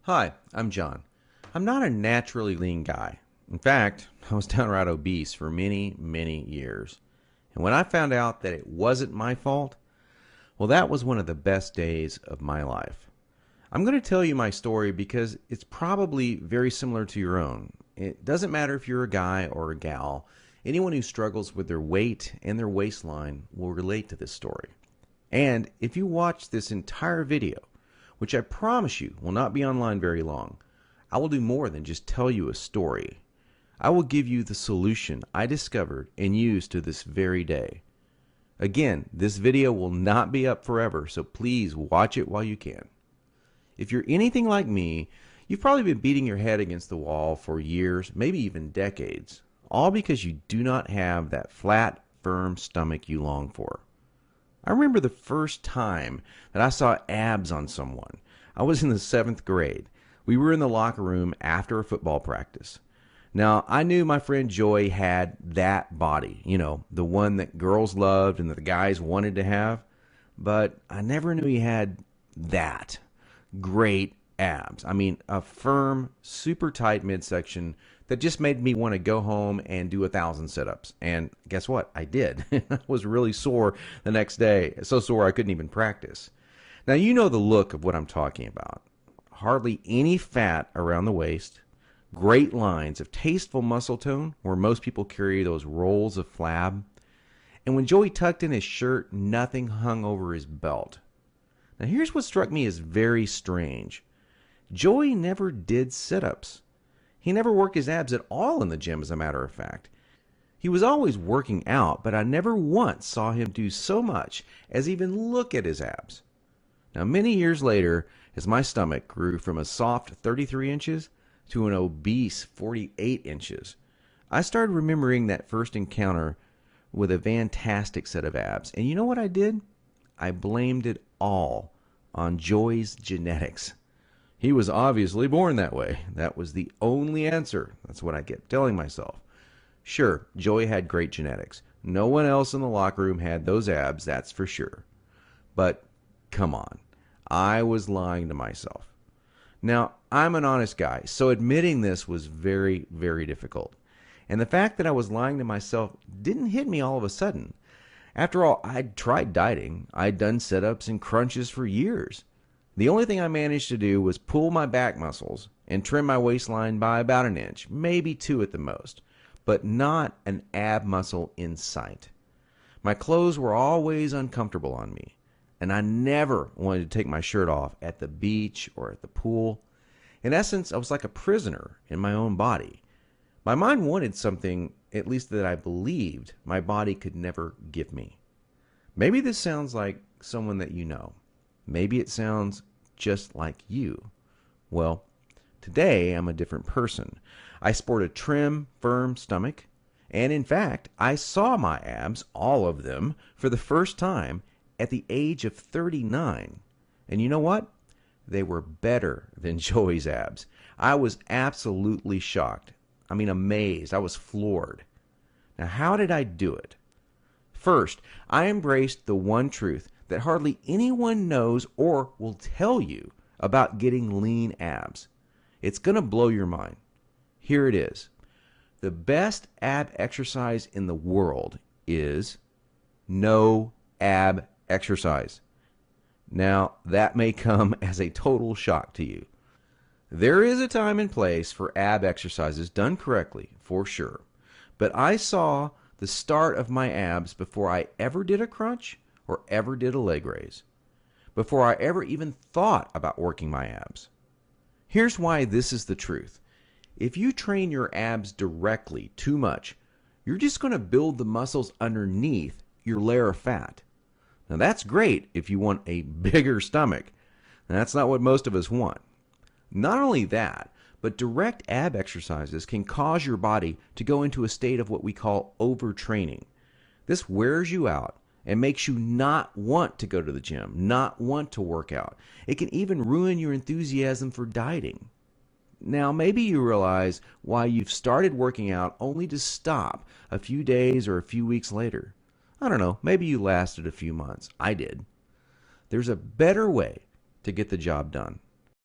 Hi, I'm John. I'm not a naturally lean guy. In fact, I was downright obese for many, many years. And when I found out that it wasn't my fault, well, that was one of the best days of my life. I'm going to tell you my story because it's probably very similar to your own. It doesn't matter if you're a guy or a gal, anyone who struggles with their weight and their waistline will relate to this story. And if you watch this entire video, which I promise you will not be online very long, I will do more than just tell you a story. I will give you the solution I discovered and use to this very day. Again, this video will not be up forever, so please watch it while you can. If you're anything like me, you've probably been beating your head against the wall for years, maybe even decades, all because you do not have that flat, firm stomach you long for. I remember the first time that I saw abs on someone. I was in the seventh grade. We were in the locker room after a football practice. Now, I knew my friend Joy had that body, the one that girls loved and that the guys wanted to have, but I never knew he had that great abs. I mean, a firm, super tight midsection that just made me want to go home and do 1,000 sit-ups. And guess what? I did. I was really sore the next day, so sore I couldn't even practice. Now, you know the look of what I'm talking about. Hardly any fat around the waist, great lines of tasteful muscle tone where most people carry those rolls of flab. And when Joey tucked in his shirt, nothing hung over his belt. Now, here's what struck me as very strange. Joey never did sit-ups. He never worked his abs at all in the gym, as a matter of fact. He was always working out, but I never once saw him do so much as even look at his abs. Now, many years later, as my stomach grew from a soft 33 inches to an obese 48 inches, I started remembering that first encounter with a fantastic set of abs. And you know what I did? I blamed it all on Joey's genetics. He was obviously born that way. That was the only answer. That's what I kept telling myself. Sure, Joey had great genetics. No one else in the locker room had those abs, that's for sure. But come on, I was lying to myself. Now, I'm an honest guy, so admitting this was very, very difficult. And the fact that I was lying to myself didn't hit me all of a sudden. After all, I'd tried dieting. I'd done sit-ups and crunches for years. The only thing I managed to do was pull my back muscles and trim my waistline by about an inch, maybe 2 at the most, but not an ab muscle in sight. My clothes were always uncomfortable on me, and I never wanted to take my shirt off at the beach or at the pool. In essence, I was like a prisoner in my own body. My mind wanted something, at least that I believed my body could never give me. Maybe this sounds like someone that you know. Maybe it sounds just like you. Well, today I'm a different person. I sport a trim, firm stomach, and in fact, I saw my abs, all of them, for the first time at the age of 39. And you know what? They were better than Joey's abs. I was absolutely shocked. I mean, amazed. I was floored. Now, how did I do it? First, I embraced the one truth that hardly anyone knows or will tell you about getting lean abs. It's going to blow your mind. Here it is. The best ab exercise in the world is no ab exercise. Now, that may come as a total shock to you. There is a time and place for ab exercises done correctly, for sure. But I saw the start of my abs before I ever did a crunch or ever did a leg raise, before I ever even thought about working my abs. Here's why this is the truth. If you train your abs directly too much, you're just going to build the muscles underneath your layer of fat. Now that's great if you want a bigger stomach. And that's not what most of us want. Not only that, but direct ab exercises can cause your body to go into a state of what we call overtraining. This wears you out and makes you not want to go to the gym, not want to work out. It can even ruin your enthusiasm for dieting. Now, maybe you realize why you've started working out only to stop a few days or a few weeks later. I don't know, maybe you lasted a few months. I did. There's a better way to get the job done.